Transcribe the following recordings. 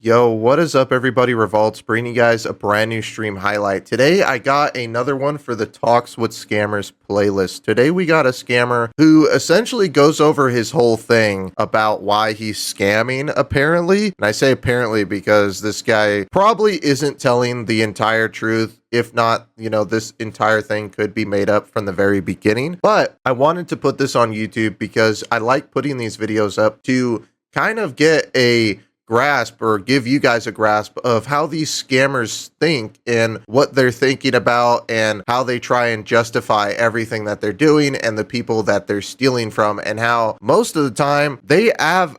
Yo, what is up, everybody? Revolts bringing you guys a brand new stream highlight. Today, I got another one for the Talks with Scammers playlist. Today, we got a scammer who essentially goes over his whole thing about why he's scamming, apparently. And I say apparently because this guy probably isn't telling the entire truth. If not, this entire thing could be made up from the very beginning. But I wanted to put this on YouTube because I like putting these videos up to kind of get a grasp or give you guys a grasp of how these scammers think and what they're thinking about and how they try and justify everything that they're doing and the people that they're stealing from, and how most of the time they have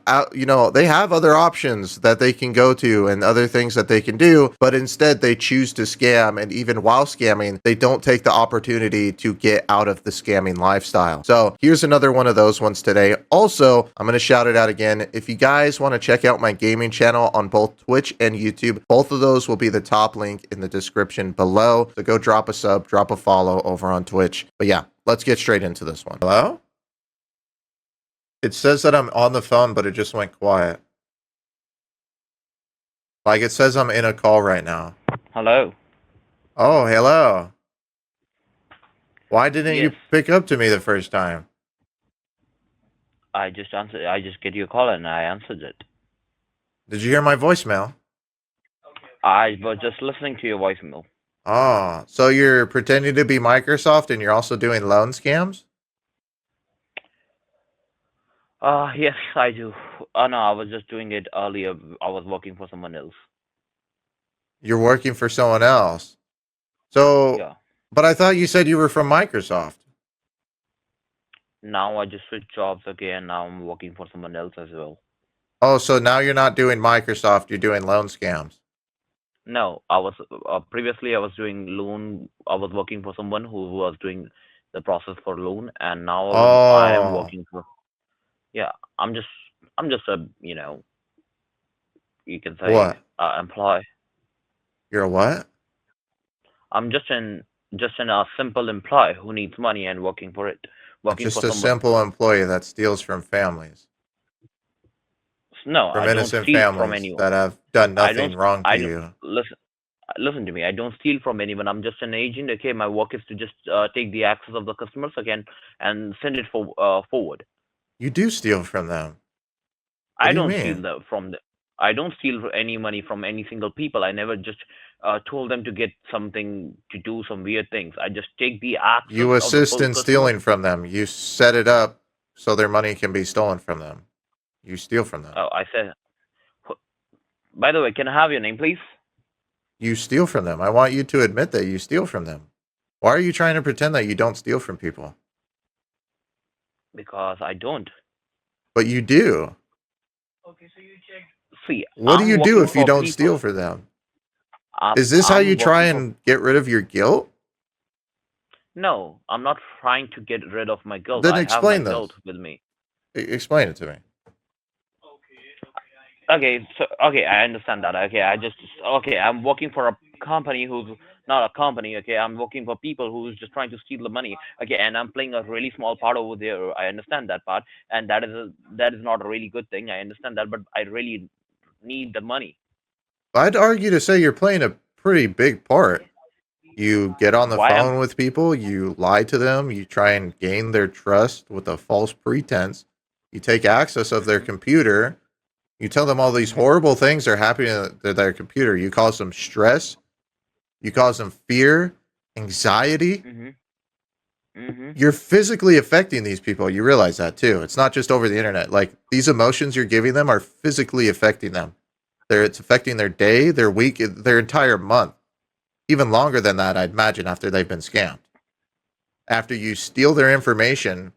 they have other options that they can go to and other things that they can do, but instead they choose to scam, and even while scamming they don't take the opportunity to get out of the scamming lifestyle. So here's another one of those ones today. Also, I'm going to shout it out again. If you guys want to check out my gaming channel on both Twitch and YouTube, both of those will be the top link in the description below. So go drop a sub, drop a follow over on Twitch. But yeah, let's get straight into this one. Hello? It says that I'm on the phone, but it just went quiet. Like it says I'm in a call right now. Hello. Oh, hello. Why didn't you Yes. pick up to me the first time? I just answered. I just get your call and I answered it. Did you hear my voicemail? I was just listening to your voicemail. Oh, so you're pretending to be Microsoft and you're also doing loan scams? Yes, I do. Oh no, I was just doing it earlier. I was working for someone else. You're working for someone else. So, Yeah. but I thought you said you were from Microsoft. Now I just switched jobs again. Now I'm working for someone else as well. Oh, so now you're not doing Microsoft, you're doing loan scams. No, I was previously I was doing loan. I was working for someone who was doing the process for loan, and now I am Oh, working for. Yeah, I'm just I'm just a you can say what? employee. You're a what? I'm just an simple employee who needs money and working for it, working for Just a someone. simple employee that steals from families, No, from I don't innocent steal from families anyone. that have done I don't. nothing wrong to I don't you. listen. Listen to me. I don't steal from anyone. I'm just an agent. Okay, my work is to just take the access of the customers again and send it forward. You do steal from them. What I do you don't steal mean? from the. I don't steal any money from any single people. I never just told them to get something to do some weird things. I just take the access You of the assist in customers. stealing from them. You set it up so their money can be stolen from them. You steal from them. I said. By the way, can I have your name, please? You steal from them. I want you to admit that you steal from them. Why are you trying to pretend that you don't steal from people? Because I don't. But you do. See, What do I'm you do working if you for don't people. steal from them? I'm Is this how you I'm try working for. and get rid of your guilt? No, I'm not trying to get rid of my guilt. Then I have my explain guilt this. with me. Explain it to me. Okay, so okay, I understand that. Okay, I'm working for a company who's not a company. Okay, I'm working for people who's just trying to steal the money. Okay, and I'm playing a really small part over there. I understand that part, and that is not a really good thing. I understand that, but I really need the money. I'd argue to say you're playing a pretty big part. You get on the Why am phone with people, you lie to them, you try and gain their trust with a false pretense. You take access of their Mhm. computer. You tell them all these Mhm. horrible things are happening to their computer. You cause them stress. You cause them fear, anxiety. Mhm. Mhm. You're physically affecting these people. You realize that too. It's not just over the internet. Like these emotions you're giving them are physically affecting them. It's affecting their day, their week, their entire month. Even longer than that, I'd imagine, after they've been scammed. After you steal their information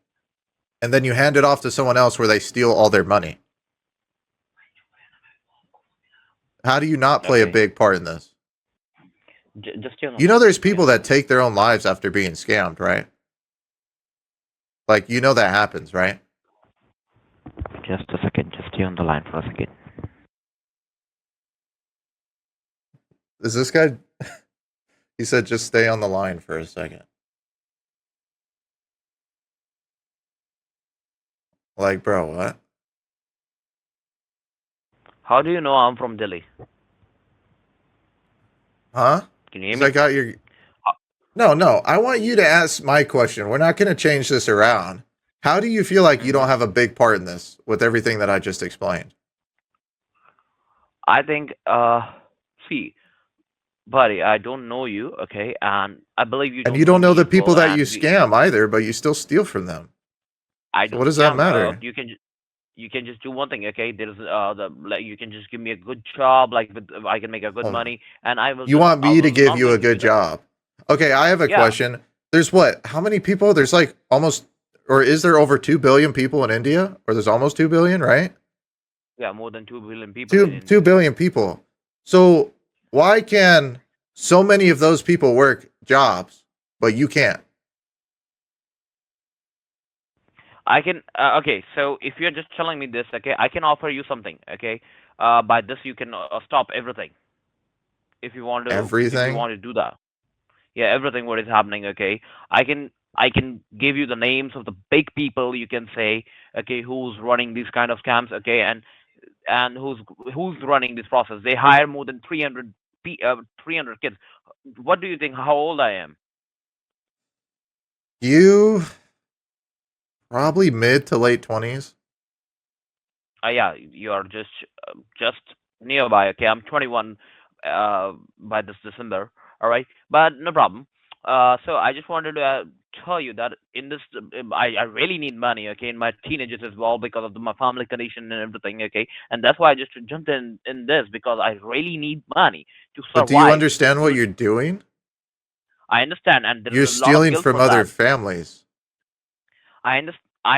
and then you hand it off to someone else where they steal all their money. How do you not play a Okay. big part in this? Just you know. You know, there's Yeah. people that take their own lives after being scammed, right? Like, you know that happens, right? Just a second, just stay on the line for a second. Is this guy? He said, just stay on the line for a second. Like, bro, what? How do you know I'm from Delhi? Huh? Can you hear Because I me? got your. Uh, No, no. I want you to ask my question. We're not going to change this around. How do you feel like you hmm don't have a big part in this with everything that I just explained? I think, see, buddy, I don't know you, okay, and I believe you And you don't don't know know me the as people well, that you and scam either, but you still steal from them. I So what don't does that scam. matter? You can just do one thing, okay? There's the like you can just give me a good job, like with I can make a good Oh, money, and you want I me to will give not you going a to give good you the job? Okay, I have a yeah question. There's what? How many people? There's like almost, or is there over 2 billion people in India? Or there's almost 2 billion, right? yeah more than 2 billion people in 2 India. billion people. So why can so many of those people work jobs, but you can't? I can okay. So if you're just telling me this, okay, I can offer you something, okay. By this you can stop everything if you Everything? want to do that. Yeah, everything what is happening, okay. I can give you the names of the big people, you can say, okay, who's running these kind of scams, okay, and who's running this process. They hire more than 300 kids. What do you think how old I am? You probably mid to late 20s. Yeah, you are just nearby, okay. I'm 21 by this December, all right, but no problem. So I just wanted to tell you that in this I really need money, okay, in my teenagers as well, because of my family condition and everything, okay, and that's why I just jumped in this, because I really need money to But do you survive. understand what To you're doing? I understand, and there You're is a lot of stealing guilt from for other that. families. I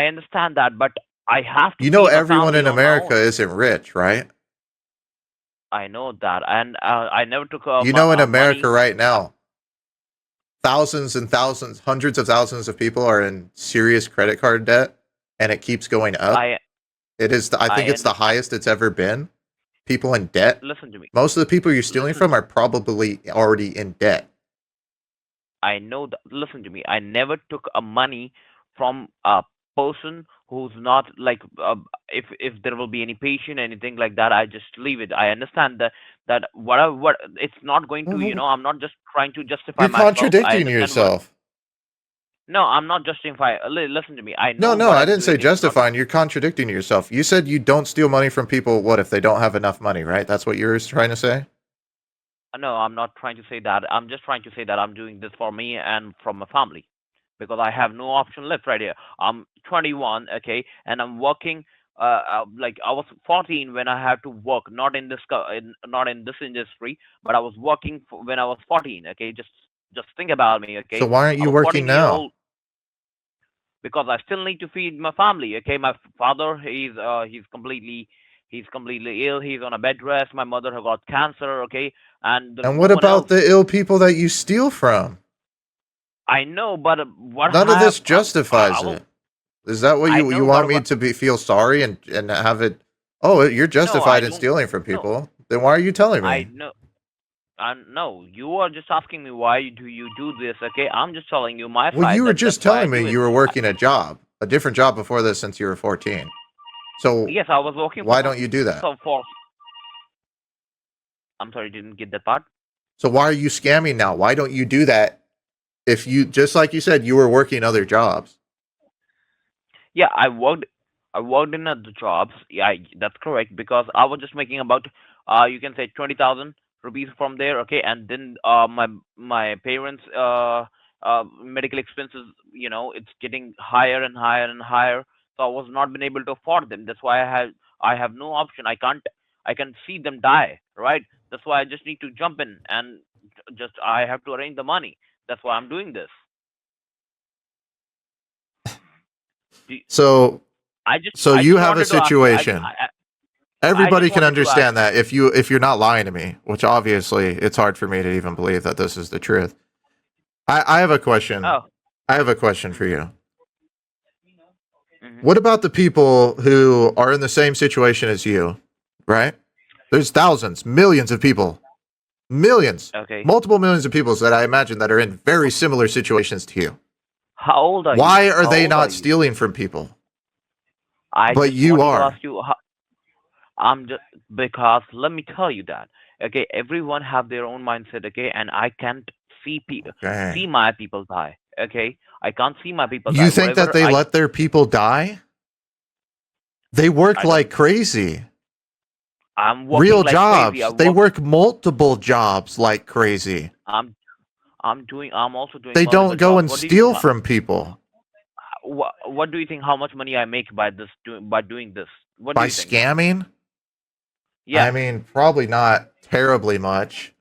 understand that, but I have to You know feed my everyone family in on my America own. isn't rich, right? I know that, and I never took You know in America money. right now, thousands and thousands, hundreds of thousands of people are in serious credit card debt and it keeps going up. I It is I think I it's the understand. highest it's ever been. People in debt. Listen to me. Most of the people you're stealing Listen. from are probably already in debt. I know that. Listen to me. I never took a money from a person who's not like. If there will be any patient, anything like that, I just leave it. I understand that what it's not going to. I'm not just trying to justify You're myself. I contradicting understand what. yourself. No, I'm not justifying. Listen to me. I No, know no, what I I'm didn't say doing. It's not. justifying. You're contradicting yourself. You said you don't steal money from people. What if they don't have enough money, right? That's what you're trying to say? No, I'm not trying to say that. I'm just trying to say that I'm doing this for me and from my family, because I have no option left right here. I'm 21, okay, and I'm working. Like I was 14 when I had to work, not in this industry, but I was working when I was 14. Okay, just think about me. So Okay, why aren't I you was working 14-year now? old because I still need to feed my family. Okay, my father he's completely ill. He's on a bed rest. My mother has got cancer. Okay, and there's And no what one about else. the ill people that you steal from? I know, but what None of have this I justifies will. it. Is that what I you know, want but me what? to be feel sorry and have it? Oh, you're No, I justified in don't. stealing from No, people. Then why are you telling I me? know. No, you are just asking me why do you do this? Okay, I'm just telling you my Well, you side. were That's just why I telling me do it. you were working a different job before this since you were 14. So Yes, I was working why don't you do that? for. I'm sorry, didn't get that part. So why are you scamming now? Why don't you do that if you just like you said you were working other jobs? Yeah, I worked in other jobs. Yeah, that's correct, because I was just making about you can say 20,000 rupees from there. Okay, and then my parents medical expenses. It's getting higher and higher and higher. So I was not been able to afford them. That's why I have no option. I can see them die. Right. That's why I just need to jump in and just I have to arrange the money. That's why I'm doing this. Do- So I you just have a wanted to ask you. situation. I Everybody just can wanted to ask understand you. that if you're not lying to me, which obviously it's hard for me to even believe that this is the truth. I have a question. Oh, I have a question for you. hmm What about the people who are in the same situation as you, right? There's thousands, millions of people, millions, okay. multiple millions of people that I imagine that are in very similar situations to you. How old are you? Why are How they old are not you? stealing from people? I But just you wanted to are. ask you. I'm just because let me tell you that. Okay, everyone have their own mindset. Okay, and I can't see Okay. my people die. Okay, I can't see my people die. You think that Whatever they let their people die? They work I like don't. crazy. I'm working Real like crazy. jobs. They work multiple jobs like crazy. I'm I'm also doing They multiple don't go jobs. and What do you think? steal from people What do you think? How much money I make by by doing this? What do by you think? scamming. I Yes, mean, probably not terribly much.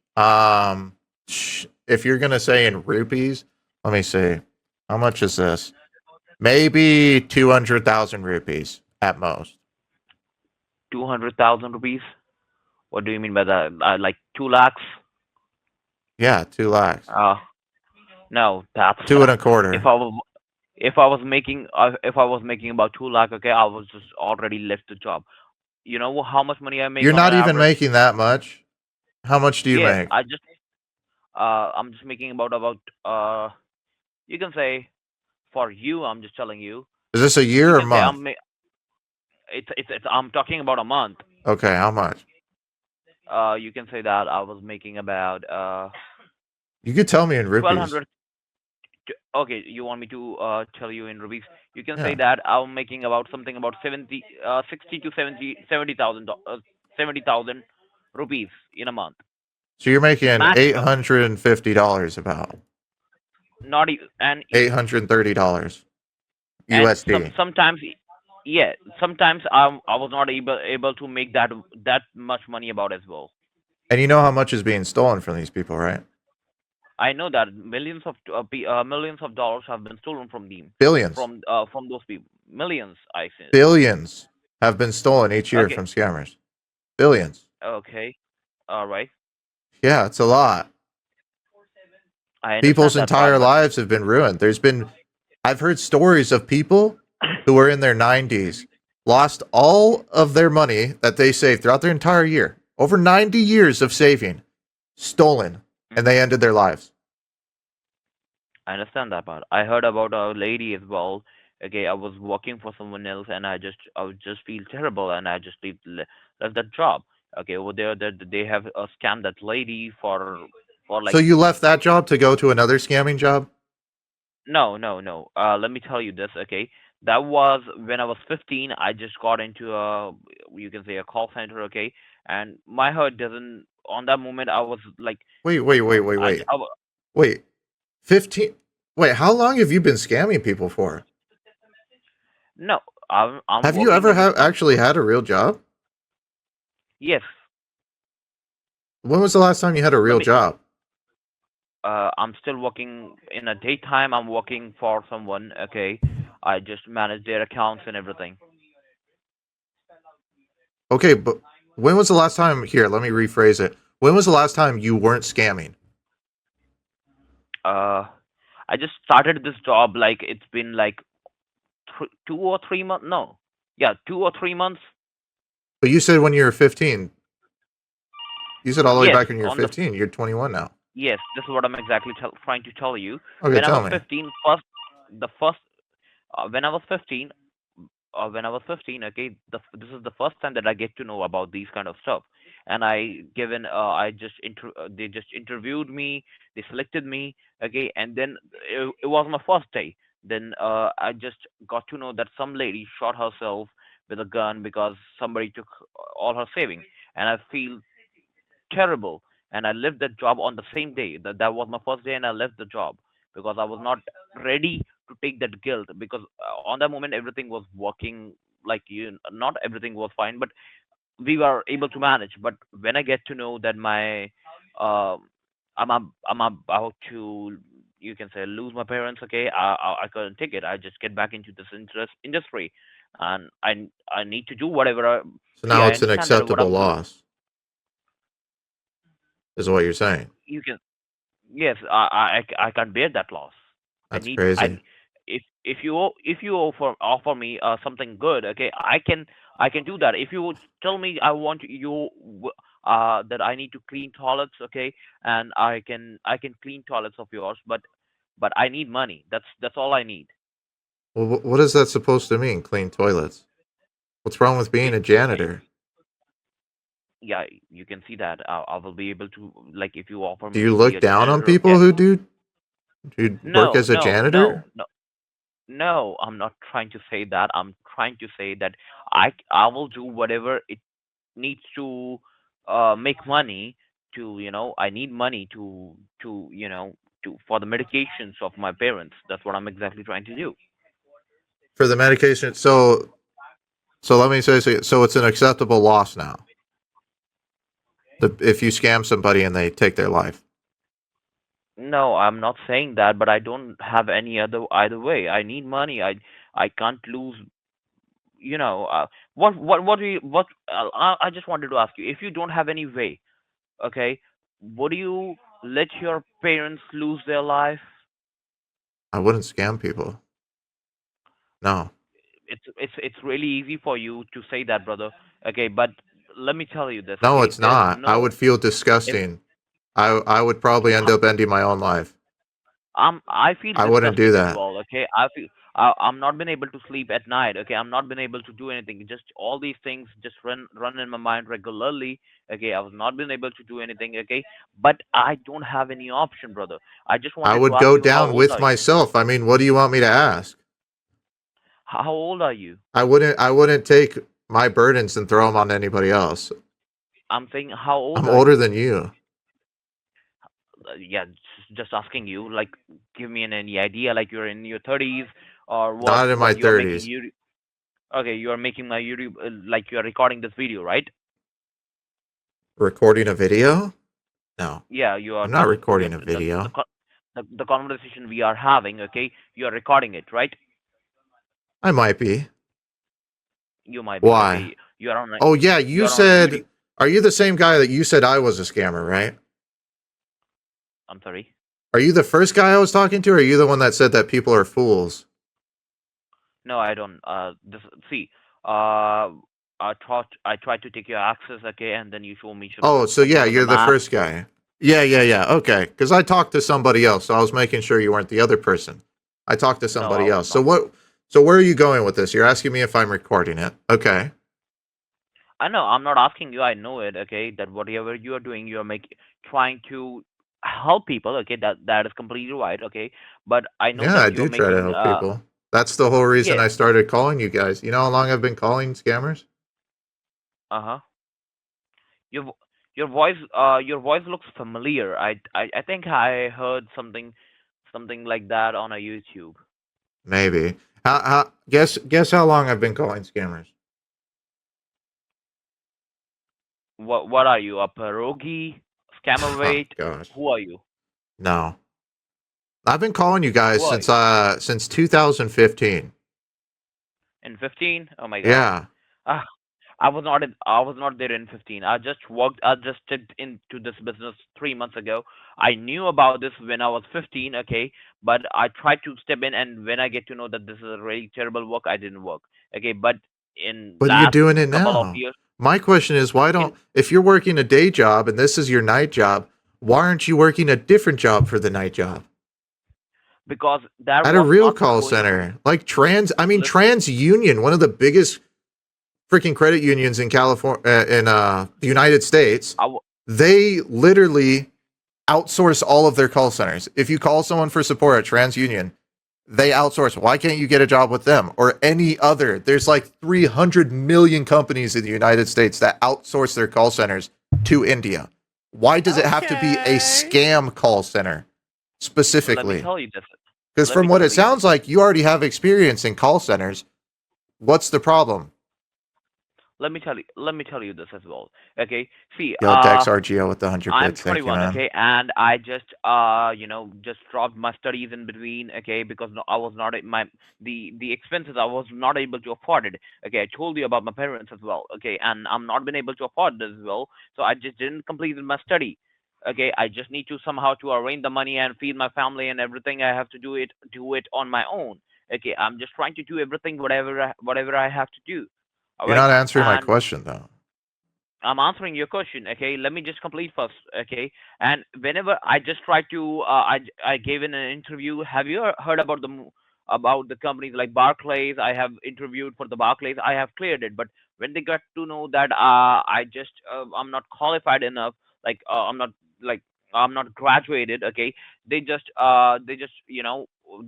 If you're gonna say in rupees, let me see. How much is this? Maybe 200,000 rupees at most. 200,000 rupees. What do you mean by that? Like 2 lakhs? Yeah, 2 lakhs. Uh, no, that's Two and a if quarter. I was if I was making about 2 lakh, okay, I was just already left the job. You know how much money I make You're on an not even average? making that much. How much do you Yes, make? I'm just making about you can say for you, I'm just telling you. Is this a You year or can say month? it's I'm talking about a month. Okay, how much? You can say that I was making about You could tell me in rupees. 1200. Okay, you want me to tell you in rupees? You can say Yeah. that I'm making about something about 60 to 70,000 70,000 rupees in a month. So you're making Maximum. $850 about Not e- and $830 and USD. sometimes yeah, sometimes I was not able to make that much money about as well. And you know how much is being stolen from these people, right? I know that millions of dollars have been stolen from them, Billions. from those people. Millions, I said. Billions have been stolen each year Okay, from scammers. Billions. okay, all right. Yeah, it's a lot. I People's understand that part, entire but lives have been ruined. I've heard stories of people who are in their 90s, lost all of their money that they saved throughout their entire year, over 90 years of saving, stolen, and they Mhm. ended their lives. I understand that part. I heard about a lady as well. Okay, I was working for someone else, and I would just feel terrible, and I just left that job. Okay, over there, that they have scammed that lady for So like you left that job to go to another scamming job? no, no, no. Let me tell you this. Okay, that was when I was 15. I just got into a you can say a call center. Okay, and my heart doesn't. On that moment, I was like, Wait, wait, wait, wait, I, wait. I, Wait, 15. Wait, how long have you been scamming people for? no, I'm Have you working ever as a actually had a real job? yes. When was the last time you had a Let real me. job? I'm still working in a daytime. I'm working for someone. Okay, I just manage their accounts and everything. Okay, but when was the last time? Here, let me rephrase it. When was the last time you weren't scamming? Uh, I just started this job like it's been like 2 or 3 months. No, yeah, 2 or 3 months. But you said when you were 15. You said all the way Yes, back when you were on the 15. You're 21 now. yes. This is what I'm exactly trying to tell you. Okay, When I tell was me. 15, first the first when I was 15, when I was 15, okay, this is the first time that I get to know about these kind of stuff. And they just interviewed me, they selected me, okay, and then it was my first day. Then I just got to know that some lady shot herself with a gun because somebody took all her savings, and I feel terrible. And I left that job on the same day. That was my first day, and I left the job because I was not ready to take that guilt. Because on that moment, everything was working like not everything was fine, but we were able to manage. But when I get to know that um, I'm about to, you can say, lose my parents, okay, I couldn't take it. I just get back into this industry, and I need to do whatever. So See, now I it's an understand that what acceptable I'm doing. loss, is what you're saying. You can Yes, I can't bear that loss. I That's need I crazy. if you offer me something good, okay, I can do that. If you would tell me I want that I need to clean toilets, okay, and I can clean toilets of yours, but I need money. That's all I need. Well, what is that supposed to mean? Clean toilets. What's wrong with being Okay, a janitor? Yeah, you can see that. I will be able to, like, if you offer Do me you to be look a down on janitor, people okay? who do? Do you work No, as a no, no, janitor? no, no. I'm not trying to say that. I'm trying to say that I will do whatever it needs to make money to, I need money to to for the medications of my parents. That's what I'm exactly trying to do. For the medication. So let me say, so it's an acceptable loss now. If you scam somebody and they take their life. No, I'm not saying that, but I don't have any other either way. I need money. I can't lose. What do you what? I just wanted to ask you, if you don't have any way, okay, would you let your parents lose their life? I wouldn't scam people. No. It's really easy for you to say that, brother. Okay, but let me tell you this. No, Okay, it's there's not. I no would feel if disgusting. I would probably end up ending my own life. I feel I wouldn't do disgusting as that. well. Okay, I'm not been able to sleep at night. Okay, I'm not been able to do anything. Just all these things just run in my mind regularly. Okay, I was not been able to do anything. Okay, but I don't have any option, brother. I just I wanted to would ask go you, how down old with are you? myself. I mean, what do you want me to ask? How old are you? I wouldn't take my burdens and throw them on anybody else. I'm saying, how old I'm are older you? than you. Yeah, just asking you. Like, give me any idea. Like, you're in your 30s, or what? Not in my What you're making 30s. you? Okay, you are making my YouTube, like you are recording this video, right? Recording a video? No. Yeah, you are I'm not just recording a video. the conversation we are having. Okay, you are recording it, right? I might be. You might be. Why? Okay, you are on a Oh yeah, you you are on a said, YouTube. are you the same guy that you said I was a scammer, right? I'm sorry. Are you the first guy I was talking to, or are you the one that said that people are fools? No, I don't. This see. Uh, I tried to take your access, okay, and then you show me Oh, so some yeah, sort of the you're the map. first guy. Yeah, yeah, yeah. Okay, because I talked to somebody else, so I was making sure you weren't the other person. I talked to No, I somebody was else. So not. what? So where are you going with this? You're asking me if I'm recording it. Okay. I know. I'm not asking you. I know it. Okay, that whatever you are doing, you are trying to help people. Okay, that is completely right. Okay, but I know Yeah, I that you are do try to making. help people. That's the whole reason Yeah. I started calling you guys. You know how long I've been calling scammers? Uh huh. Your vo- your voice looks familiar. I think I heard something like that on a YouTube. Maybe. Guess how long I've been calling scammers? What are you, a pierogi scammer? Oh Wait, gosh. who are you? No. I've been calling you guys Who are you? since 2015. In 15? Oh my God. Yeah. Ah, I was not there in 15. I just stepped into this business 3 months ago. I knew about this when I was 15, okay, but I tried to step in, and when I get to know that this is a really terrible work, I didn't work. Okay, but in But you're last doing it couple of now. years, My question is, why in don't, if you're working a day job and this is your night job, why aren't you working a different job for the night job? because there At a was real not call going to center. Like listen. TransUnion, one of the biggest freaking credit unions in California, in the United States, I w- they literally outsource all of their call centers. If you call someone for support at TransUnion, they outsource. Why can't you get a job with them or any other? There's like 300 million companies in the United States that outsource their call centers to India. Why does it have to be a Okay. scam call center Let me specifically? tell you this. Because Let from me what it tell you this. sounds like, you already have experience in call centers. What's the problem? Let me tell you this as well. Okay. See, Yo, Dex RGO with the 100 I'm bits. Thank you, 21, man. okay, and I just just dropped my studies in between, okay, because no, I was not the expenses, I was not able to afford it. Okay, I told you about my parents as well, okay, and I'm not been able to afford this as well, so I just didn't complete my study. Okay, I just need to somehow to arrange the money and feed my family and everything. I have to do it on my own. Okay, I'm just trying to do everything whatever I have to do. All You're right, not answering my and question, though. I'm answering your question. Okay, let me just complete first. Okay, and whenever I just try to, I gave in an interview. Have you heard about about the companies like Barclays? I have interviewed for the Barclays. I have cleared it, but when they got to know that I'm not qualified enough, like like I'm not graduated, okay, they just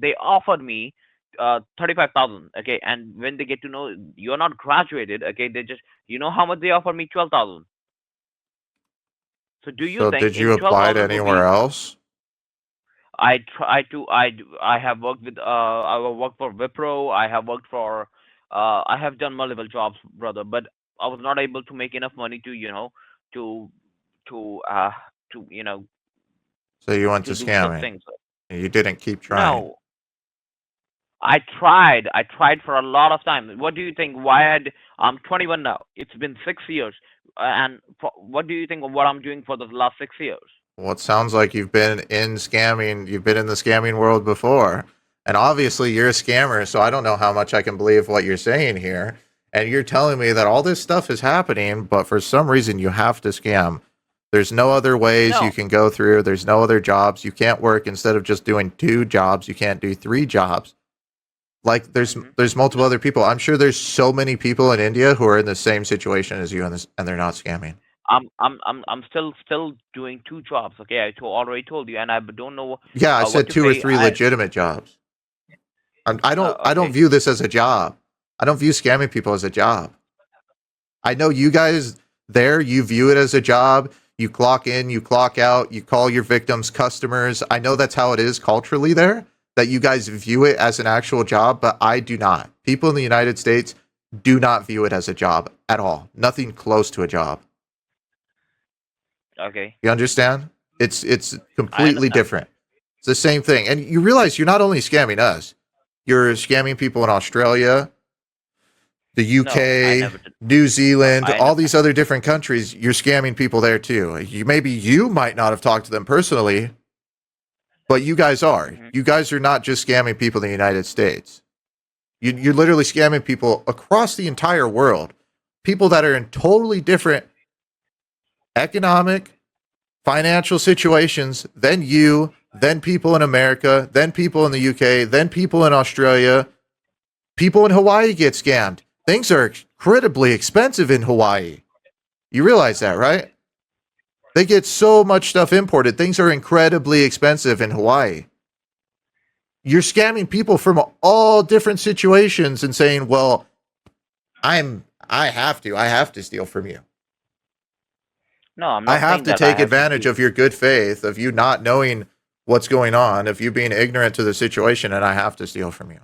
they offered me 35,000, okay, and when they get to know you're not graduated, okay, they just how much they offer me? 12,000. So do you So think did you in apply to 12,000 anywhere rupees else? I have worked with I have worked for Wipro. I have done multiple jobs, brother, but I was not able to make enough money to to to uh to So you went to to do such scamming. things. You didn't keep trying. No, I tried for a lot of time. What do you think? I'm 21 now? It's been 6 years, and what do you think of what I'm doing for the last 6 years? Well, it sounds like you've been in scamming. You've been in the scamming world before. And obviously, you're a scammer. So I don't know how much I can believe what you're saying here. And you're telling me that all this stuff is happening, but for some reason, you have to scam. There's no other ways you No. can go through. There's no other jobs. You can't work instead of just doing 2 jobs. You can't do 3 jobs. Like Hmm. there's multiple other people. I'm sure there's so many people in India who are in the same situation as you, and they're not scamming. I'm still doing 2 jobs. Okay, already told you, and I don't know Yeah, I what said to 2 or say. 3 legitimate jobs. I don't Okay. view this as a job. I don't view scamming people as a job. I know you guys there, you view it as a job. You clock in, you clock out, you call your victims customers. I know that's how it is culturally there, that you guys view it as an actual job, but I do not. People in the United States do not view it as a job at all. Nothing close to a job. Okay, You understand? It's I completely understand. different. It's the same thing. And you realize you're not only scamming us, you're scamming people in Australia, the No, I UK, never did. New No, Zealand, I all understand. these other different countries, you're scamming people there too. You might not have talked to them personally, but you guys are. Hmm. You guys are not just scamming people in the United States. You're literally scamming people across the entire world. People that are in totally different economic, financial situations than you, then people in America, then people in the UK, then people in Australia. People in Hawaii get scammed. Things are incredibly expensive in Hawaii. You realize that, right? They get so much stuff imported. Things are incredibly expensive in Hawaii. You're scamming people from all different situations and saying, "Well, I have to steal from you. No, I'm I not have saying to that I take have to advantage steal. of your good faith, of you not knowing what's going on, of you being ignorant to the situation, and I have to steal from you."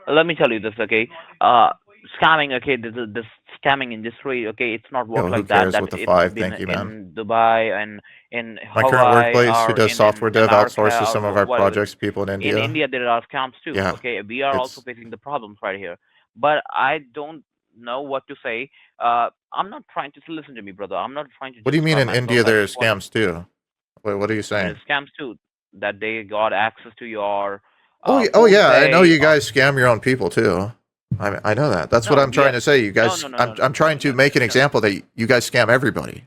Let me tell you this, okay? Uh, Scamming, okay, this scamming industry, okay, it's not work Yo, who like that. cares That with the it's five? been Thank you, man. in Dubai and in My current Hawaii workplace, who or does in software dev, America outsources or some of our whatever. projects to people in In India. India, there are scams too. Yeah, Okay, we are also it's facing the problems right here. But I don't know what to say. I'm not trying to listen to me, brother. I'm not trying to what do you mean justify in myself. India I there are just want to. scams too? Wait, what are you There is saying? scams too that they got access to your Oh phone yeah, I know pay you or guys scam your own people too. I know that. That's what no. I'm We trying are to say. You no guys, no no I'm no I'm no trying no to make an no. example that you guys scam everybody.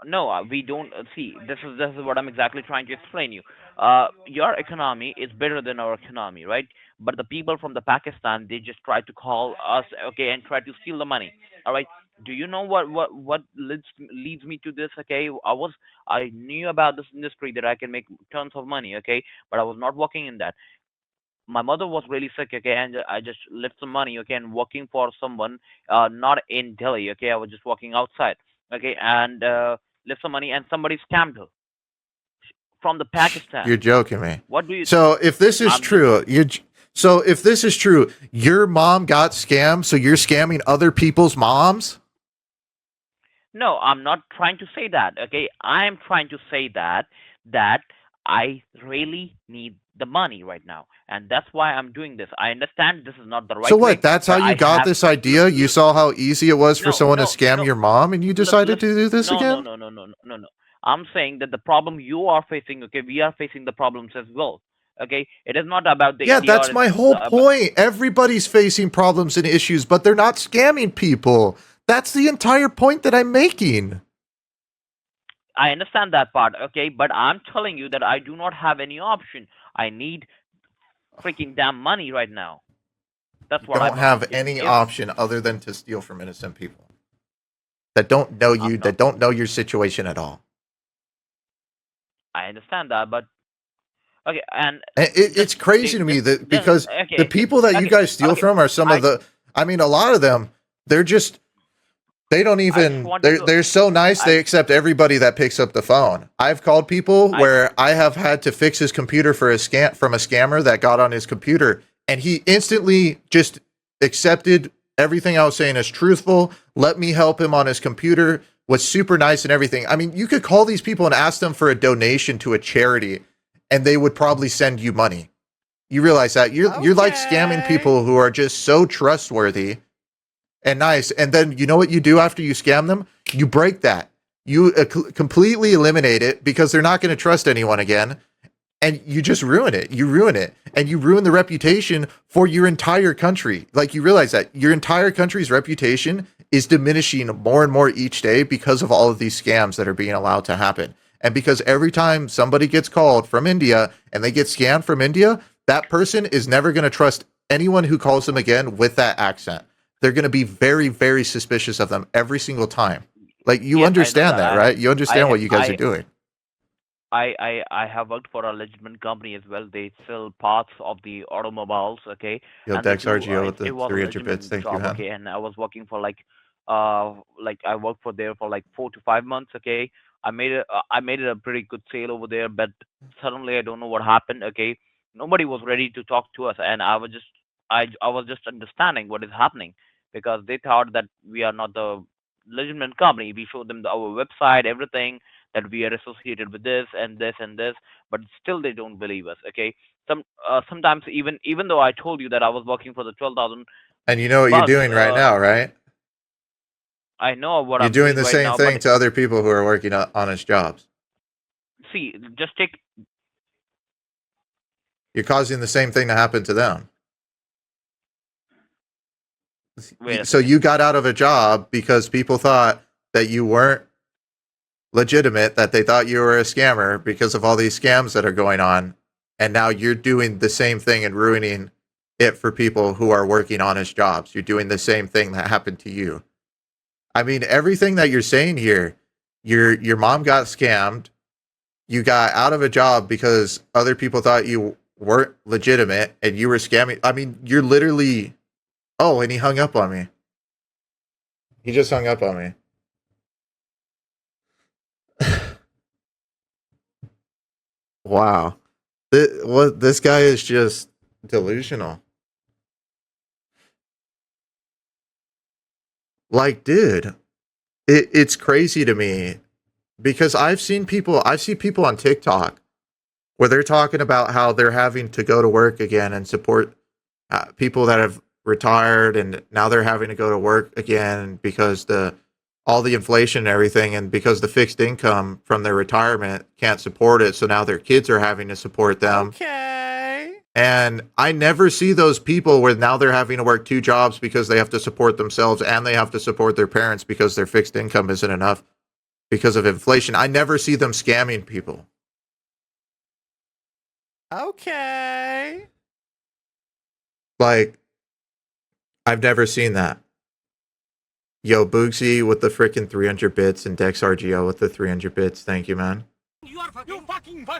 No, we don't see. This is what I'm exactly trying to explain you. Your economy is better than our economy, right? But the people from the Pakistan, they just try to call us, okay, and try to steal the money. All right. Do you know what leads me to this? Okay, I knew about this industry that I can make tons of money, okay, but I was not working in that. My mother was really sick, okay, and I just left some money, okay, and working for someone, not in Delhi, okay, I was just working outside, okay, and left some money, and somebody scammed her from the Pakistan. You're joking me. What do you? So if this is I'm just true, so if this is true, your mom got scammed, so you're scamming other people's moms? no, I'm not trying to say that, okay. I am trying to say that I really need the money right now, and that's why I'm doing this. I understand this is not the So right way, what? That's how but you I got have this look, idea? You look, saw how easy it was for no, someone to no, scam no. your mom and you decided to do this No, no, again? no, no, no, no, no, no. I'm saying that the problem you are facing, okay, we are facing the problems as well. Okay, it is not about the Yeah, India that's or it's my whole about, point. Everybody's facing problems and issues, but they're not scamming people. That's the entire point that I'm making. I understand that part, okay, but I'm telling you that I do not have any option. I need freaking damn money right now. That's You what I don't must have say. any If option other than to steal from innocent people that don't know you, no, that don't know your situation at all. I understand that, but okay, and And just it's crazy take to me just that just because the okay, people that you okay, guys steal okay. from are some I of the, I mean, a lot of them, they're just, they don't I just even, wanted to they're so nice, I they accept everybody that picks up the phone. I've called people I know. where I have had to fix his computer for a scam from a scammer that got on his computer, and he instantly just accepted everything I was saying as truthful, let me help him on his computer, was super nice and everything. I mean, you could call these people and ask them for a donation to a charity, and they would probably send you money. You realize that you're like scamming Okay. people who are just so trustworthy and nice, and then you know what you do after you scam them? You break that. You completely eliminate it because they're not going to trust anyone again, and you just ruin it. You ruin it, and you ruin the reputation for your entire country. Like, you realize that your entire country's reputation is diminishing more and more each day because of all of these scams that are being allowed to happen. And because every time somebody gets called from India and they get scammed from India, that person is never going to trust anyone who calls them again with that accent. They're going to be very, very suspicious of them every single time. Like, you Yes, I know understand that. that, right? You understand I what you guys are doing. I have worked for a legitimate company as well. They sell parts of the automobiles, okay, Yo, and they Dex do. RGO It with the it was a 300 bits. legitimate Thank you, job, man. okay, and I was working for like I worked for there for like 4 to 5 months, okay. I made it a pretty good sale over there, but suddenly I don't know what happened, okay. Nobody was ready to talk to us, and I was just understanding what is happening because they thought that we are not the legitimate company. We showed them our website, everything that we are associated with this and this and this, but still they don't believe us. Okay, sometimes even though I told you that I was working for the 12,000 And you know what you're bucks, doing right now, right? I know what You're I'm doing doing the right same now. But thing to other people who are working honest jobs. see, just take You're causing the same thing to happen to them. wait a So second. you got out of a job because people thought that you weren't legitimate, that they thought you were a scammer because of all these scams that are going on. And now you're doing the same thing and ruining it for people who are working honest jobs. You're doing the same thing that happened to you. I mean, everything that you're saying here, your mom got scammed, you got out of a job because other people thought you weren't legitimate and you were scamming. I mean, you're literally. Oh, and he hung up on me. He just hung up on me. Wow. This guy is just delusional. Like, dude, it's crazy to me because I see people on TikTok where they're talking about how they're having to go to work again and support people that have retired, and now they're having to go to work again because the all the inflation and everything, and because the fixed income from their retirement can't support it, so now their kids are having to support them. Okay. And I never see those people where now they're having to work two jobs because they have to support themselves and they have to support their parents because their fixed income isn't enough because of inflation. I never see them scamming people. Okay. Like, I've never seen that. Yo, Boogsy with the freaking 300 bits and Dex RGO with the 300 bits. Thank you, man.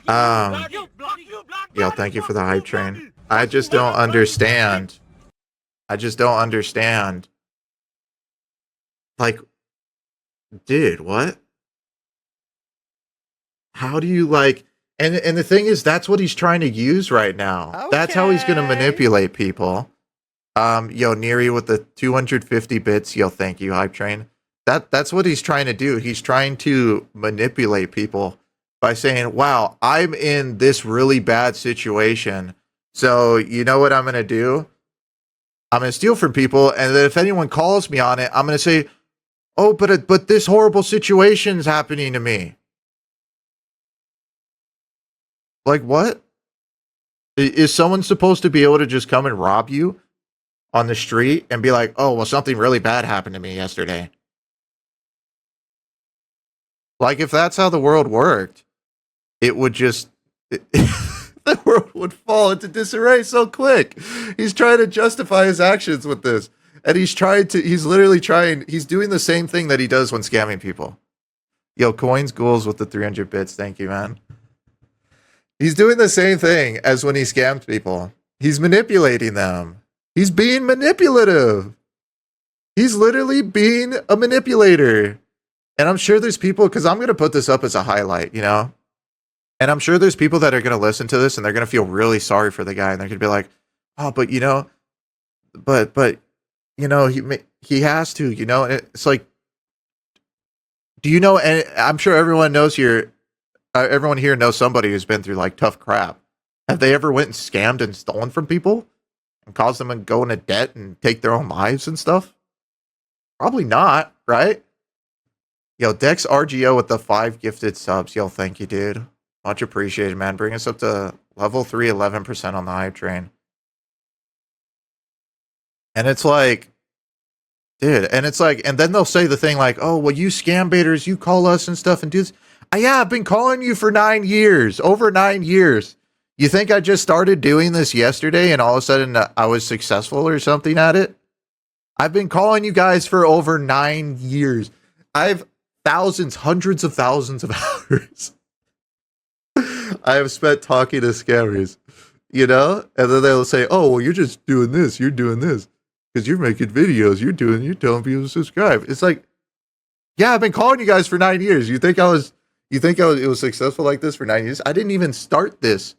Um, Yo, thank you for the hype train. I just don't understand. I just don't understand. Like, dude, what? How do you like? And the thing is, that's what he's trying to use right now. That's how he's going to Okay. manipulate people. Yo, Neri with the 250 bits. Yo, thank you, hype train. That's what he's trying to do. He's trying to manipulate people by saying, "Wow, I'm in this really bad situation. So you know what I'm going to do? I'm going to steal from people, and then if anyone calls me on it, I'm going to say, "Oh, but this horrible situation is happening to me." Like, what? Is someone supposed to be able to just come and rob you on the street and be like, "Oh, well, something really bad happened to me yesterday"? Like, if that's how the world worked, it would just The world would fall into disarray so quick. He's trying to justify his actions with this. And he's doing the same thing that he does when scamming people. Yo, Coins Ghouls with the 300 bits. Thank you, man. He's doing the same thing as when he scammed people. He's manipulating them. He's being manipulative. He's literally being a manipulator. And I'm sure there's people, because I'm going to put this up as a highlight, you know? And I'm sure there's people that are going to listen to this and they're going to feel really sorry for the guy. And they're going to be like, oh, but you know, but you know, he has to, you know, and it's like, do you know, and I'm sure everyone here knows somebody who's been through like tough crap. Have they ever went and scammed and stolen from people and caused them to go into debt and take their own lives and stuff? Probably not, right? Yo, Dex RGO with the 5 gifted subs. Yo, thank you, dude. Much appreciated, man. Bring us up to level 3, 11% on the hype train. And it's like, dude, and it's like, and then they'll say the thing like, oh, well, you scam baiters, you call us and stuff and do this. Yeah, I've been calling you for 9 years, over 9 years. You think I just started doing this yesterday and all of a sudden I was successful or something at it? I've been calling you guys for over 9 years. I've thousands, hundreds of thousands of hours I have spent talking to scammers, you know? And then they'll say, oh, well, you're just doing this. You're doing this because you're making videos. You're telling people to subscribe. It's like, yeah, I've been calling you guys for 9 years. You think it was successful like this for 9 years? I didn't even start this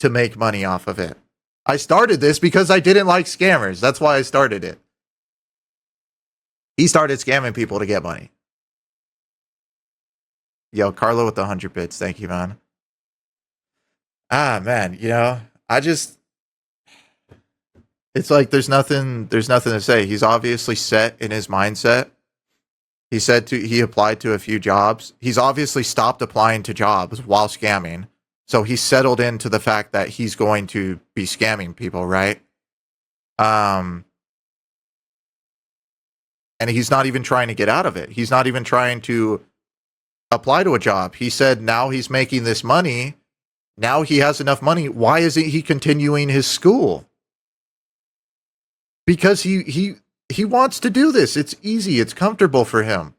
to make money off of it. I started this because I didn't like scammers. That's why I started it. He started scamming people to get money. Yo, Carlo with the 100 bits. Thank you, man. Man, you know, it's like there's nothing to say. He's obviously set in his mindset. He applied to a few jobs. He's obviously stopped applying to jobs while scamming. So he's settled into the fact that he's going to be scamming people, right? And he's not even trying to get out of it. He's not even trying to apply to a job. He said now he's making this money. Now he has enough money. Why isn't he continuing his school? Because he wants to do this. It's easy. It's comfortable for him.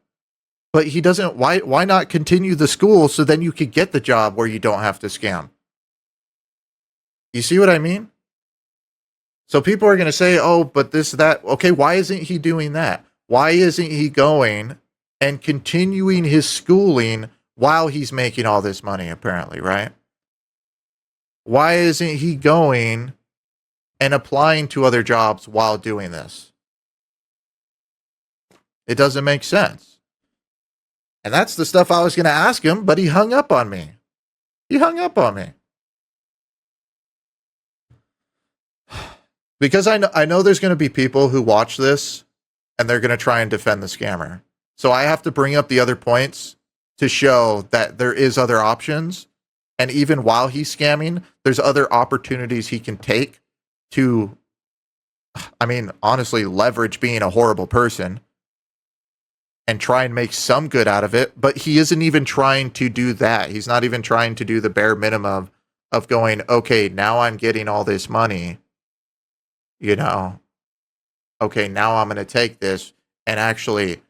But he doesn't. Why not continue the school so then you could get the job where you don't have to scam? You see what I mean? So people are going to say, oh, but this, that. Okay, why isn't he doing that? Why isn't he going and continuing his schooling while he's making all this money, apparently, right? Why isn't he going and applying to other jobs while doing this? It doesn't make sense. And that's the stuff I was going to ask him, but he hung up on me. Because I know there's going to be people who watch this and they're going to try and defend the scammer. So I have to bring up the other points to show that there is other options. And even while he's scamming, there's other opportunities he can take to, I mean, honestly, leverage being a horrible person and try and make some good out of it. But he isn't even trying to do that. He's not even trying to do the bare minimum of going, okay, now I'm getting all this money, you know, okay, now I'm going to take this and actually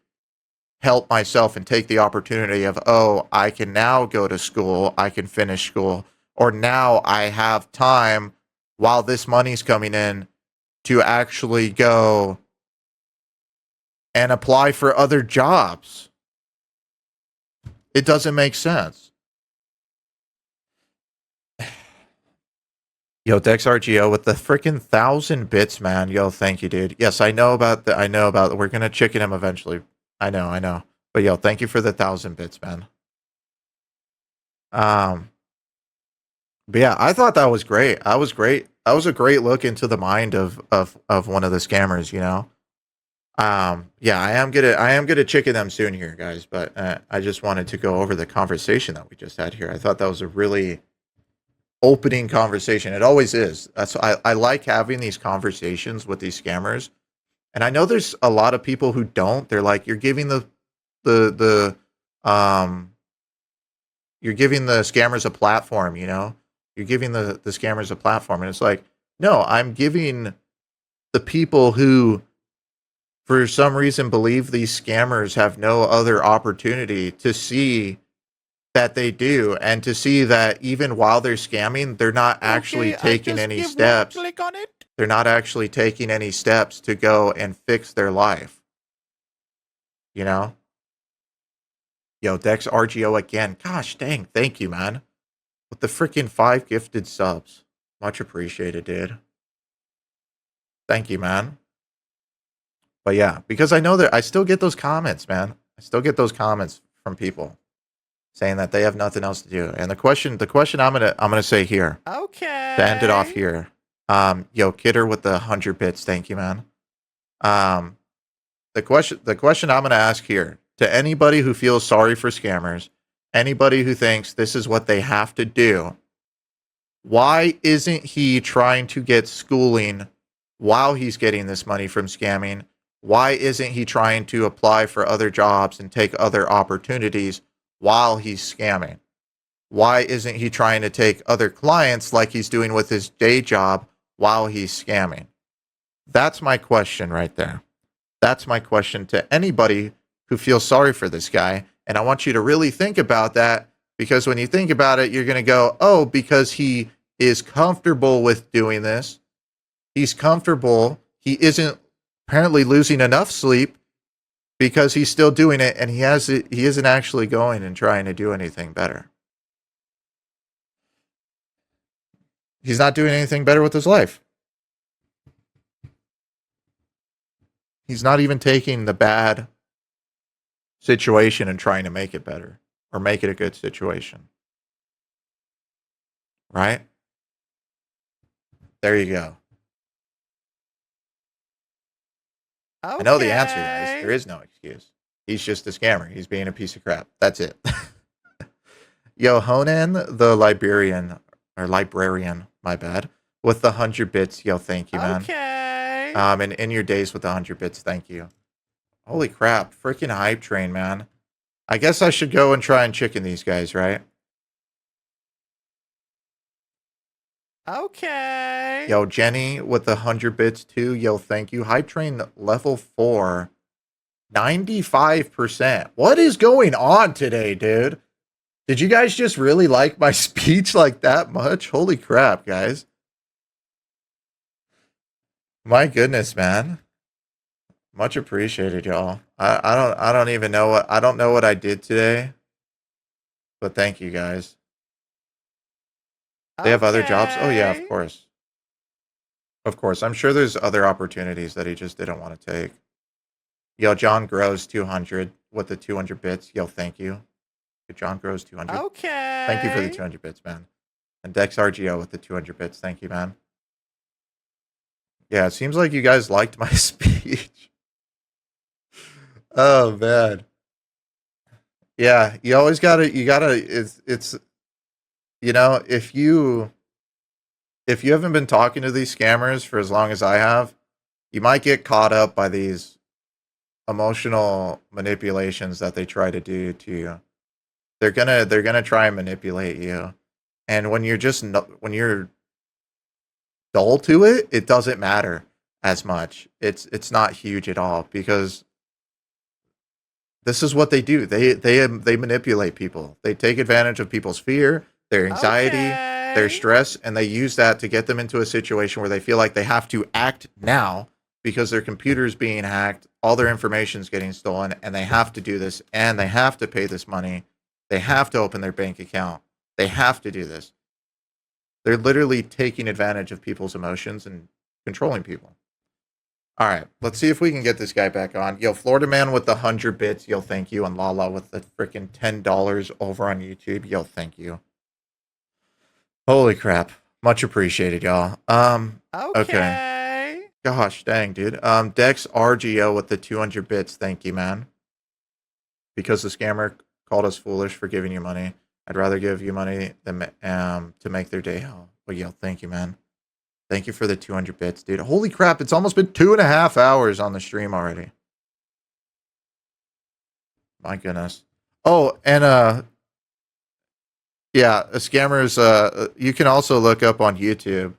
help myself and take the opportunity of, oh, I can now go to school, I can finish school, or now I have time while this money's coming in to actually go and apply for other jobs. It doesn't make sense. Yo, Dex RGO with the freaking 1,000 bits, man. Yo, thank you, dude. Yes, I know about we're gonna chicken him eventually. I know. But yo, thank you for the 1,000 bits, man. But yeah, I thought that was great. That was great. That was a great look into the mind of one of the scammers, you know. Yeah, I am gonna chicken them soon here, guys. But I just wanted to go over the conversation that we just had here. I thought that was a really opening conversation. It always is. I like having these conversations with these scammers. And I know there's a lot of people who don't. They're like, you're giving the scammers a platform, you know? You're giving the scammers a platform. And it's like, no, I'm giving the people who, for some reason, believe these scammers have no other opportunity to see that they do, and to see that even while they're scamming, they're not actually Okay, I taking just any give steps. one click on it. They're not actually taking any steps to go and fix their life. You know? Yo, Dex RGO again. Gosh dang, thank you, man. With the freaking 5 gifted subs. Much appreciated, dude. Thank you, man. But yeah, because I know that I still get those comments, man. I still get those comments from people saying that they have nothing else to do. And the question I'm gonna say here Okay. to end it off here. Yo, Kidder with the 100 bits, thank you, man. The question I'm gonna ask here to anybody who feels sorry for scammers, anybody who thinks this is what they have to do, why isn't he trying to get schooling while he's getting this money from scamming? Why isn't he trying to apply for other jobs and take other opportunities while he's scamming? Why isn't he trying to take other clients like he's doing with his day job while he's scamming? That's my question right there. That's my question to anybody who feels sorry for this guy. And I want you to really think about that, because when you think about it, you're going to go, oh, because he is comfortable with doing this. He's comfortable. He isn't apparently losing enough sleep because he's still doing it, and he isn't actually going and trying to do anything better. He's not doing anything better with his life. He's not even taking the bad situation and trying to make it better or make it a good situation. Right? There you go. Okay. I know the answer, guys. There is no excuse. He's just a scammer. He's being a piece of crap. That's it. Yo, Honan, the librarian, my bad, with the 100 bits. Yo, thank you, man. Okay. And in your days with the 100 bits, thank you. Holy crap. Freaking hype train, man. I guess I should go and try and chicken these guys, right? Okay. Yo, Jenny with the 100 bits too. Yo, thank you. Hype train level 4. 95%. What is going on today, dude? Did you guys just really like my speech like that much? Holy crap, guys. My goodness, man. Much appreciated, y'all. I don't even know what I did today. But thank you, guys. They have other jobs? Oh yeah, of course. Of course. I'm sure there's other opportunities that he just didn't want to take. Yo, John Grows 200 with the 200 bits. Yo, thank you. John Grows 200. Okay. Thank you for the 200 bits, man. And Dex RGO with the 200 bits. Thank you, man. Yeah, it seems like you guys liked my speech. Oh, man. Yeah, you always gotta, it's, you know, if you haven't been talking to these scammers for as long as I have, you might get caught up by these emotional manipulations that they try to do to you. They're gonna try and manipulate you, and when you're dull to it, it doesn't matter as much. It's not huge at all, because this is what they do. They manipulate people. They take advantage of people's fear, their anxiety, their stress, and they use that to get them into a situation where they feel like they have to act now because their computer's being hacked, all their information's getting stolen, and they have to do this, and they have to pay this money. They have to open their bank account. They have to do this. They're literally taking advantage of people's emotions and controlling people. All right, let's see if we can get this guy back on. Yo, Florida Man with the 100 bits. Yo, thank you. And Lala with the freaking $10 over on YouTube. Yo, thank you. Holy crap. Much appreciated, y'all. Okay. Gosh, dang, dude. Dex RGO with the 200 bits. Thank you, man. Because the scammer called us foolish for giving you money. I'd rather give you money than to make their day hell. But yo, thank you, man. Thank you for the 200 bits, dude. Holy crap, it's almost been 2.5 hours on the stream already. My goodness. Oh, and Yeah, scammers. You can also look up on YouTube.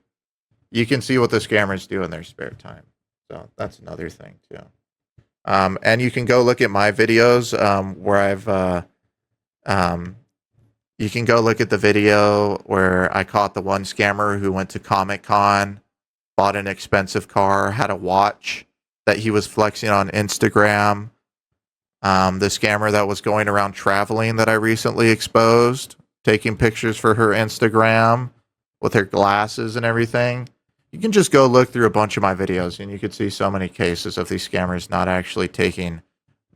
You can see what the scammers do in their spare time. So that's another thing too. And you can go look at my videos where um, you can go look at the video where I caught the one scammer who went to Comic Con, bought an expensive car, had a watch that he was flexing on Instagram. The scammer that was going around traveling that I recently exposed, taking pictures for her Instagram with her glasses and everything. You can just go look through a bunch of my videos and you could see so many cases of these scammers not actually taking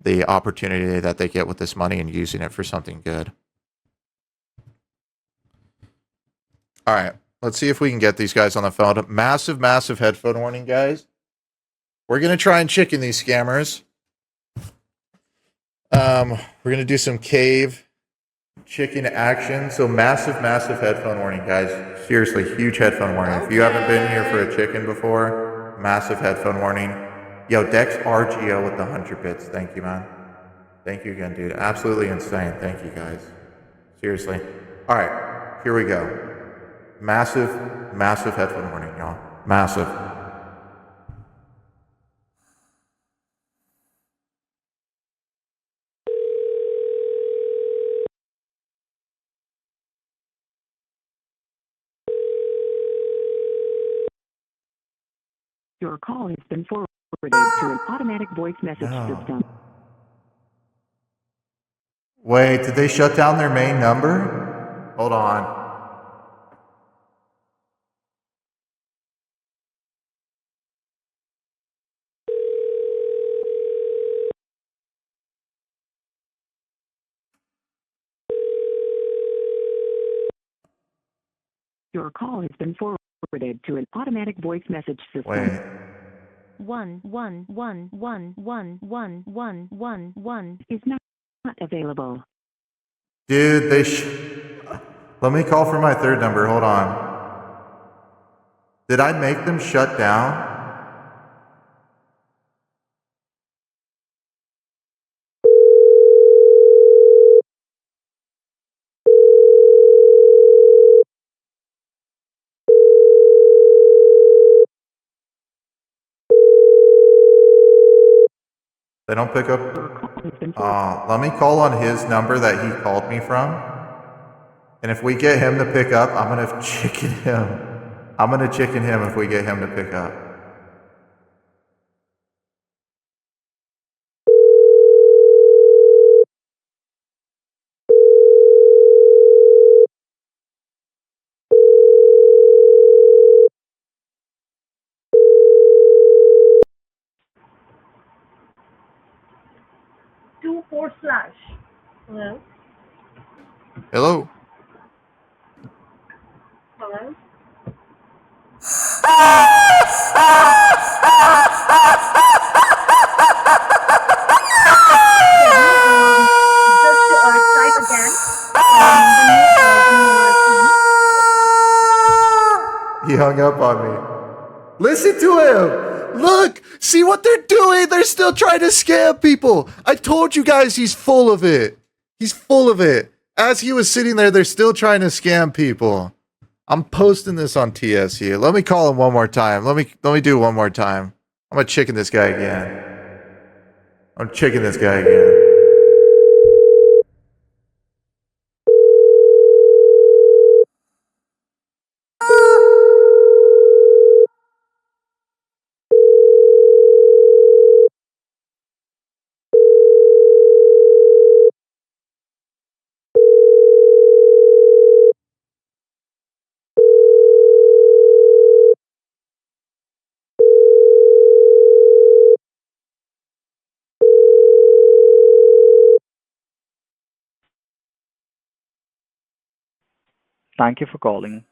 the opportunity that they get with this money and using it for something good. All right, let's see if we can get these guys on the phone. Massive, massive headphone warning, guys. We're going to try and chicken these scammers. We're going to do some cave chicken action. So massive, massive headphone warning, guys. Seriously, huge headphone warning. If you haven't been here for a chicken before, massive headphone warning. Yo, Dex RGO with the 100 bits. Thank you, man. Thank you again, dude. Absolutely insane. Thank you, guys. Seriously. All right, here we go. Massive, massive headphone warning, y'all. Massive. Your call has been forwarded to an automatic voice message system. Wait, did they shut down their main number? Hold on. Your call has been forwarded to an automatic voice message system. Wait. 111111111 is not available. Dude, let me call for my third number. Hold on. Did I make them shut down? They don't pick up. Let me call on his number that he called me from. And if we get him to pick up, I'm going to chicken him. I'm going to chicken him if we get him to pick up. Hello? Hello? Hello? Try again. He hung up on me. Listen to him. Look, see what they're doing. They're still trying to scam people. I told you guys he's full of it. He's full of it. As he was sitting there, they're still trying to scam people. I'm posting this on TSU. Let me call him one more time. Let me do it one more time. I'm gonna chicken this guy again. I'm chicken this guy again. Thank you for calling.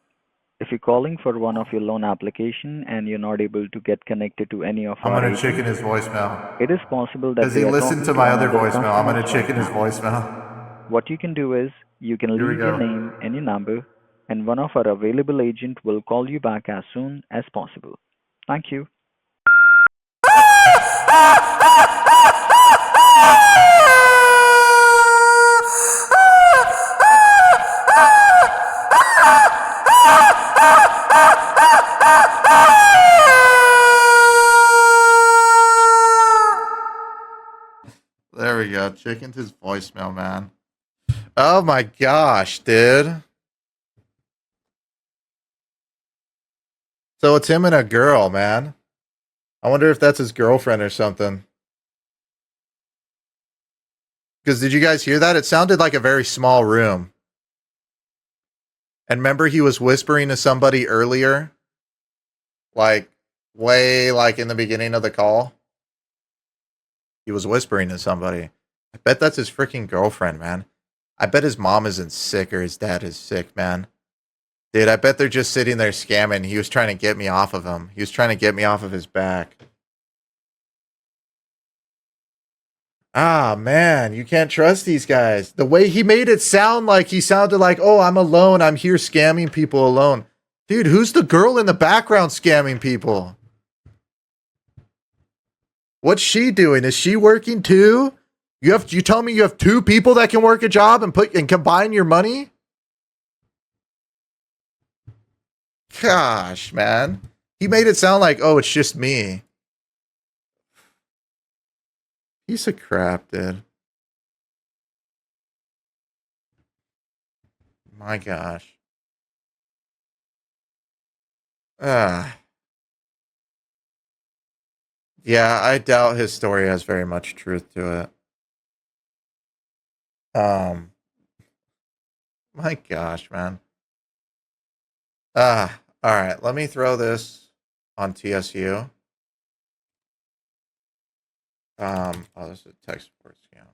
If you're calling for one of your loan application and you're not able to get connected to any of I'm our gonna agents, chicken his voicemail. it is possible that Because he they are listened talking to my other another voicemail. I'm gonna customer chicken right his now. voicemail. What you can do is you can Here we leave your go. name and your number, and one of our available agent will call you back as soon as possible. Thank you. check into his voicemail, man. Oh my gosh, dude. So it's him and a girl, man. I wonder if that's his girlfriend or something. Because did you guys hear that? It sounded like a very small room. And remember he was whispering to somebody earlier? Like, way like in the beginning of the call? He was whispering to somebody. I bet that's his freaking girlfriend, man. I bet his mom isn't sick or his dad is sick, man. Dude, I bet they're just sitting there scamming. He was trying to get me off of him. He was trying to get me off of his back. Ah, man, you can't trust these guys. The way he made it sound like he sounded like, oh, I'm alone. I'm here scamming people alone. Dude, who's the girl in the background scamming people? What's she doing? Is she working too? You tell me you have two people that can work a job and combine your money? Gosh, man. He made it sound like, oh, it's just me. Piece of crap, dude. My gosh. Ah. Yeah, I doubt his story has very much truth to it. My gosh, man. All right. Let me throw this on TSU. Oh, this is a tech support scam.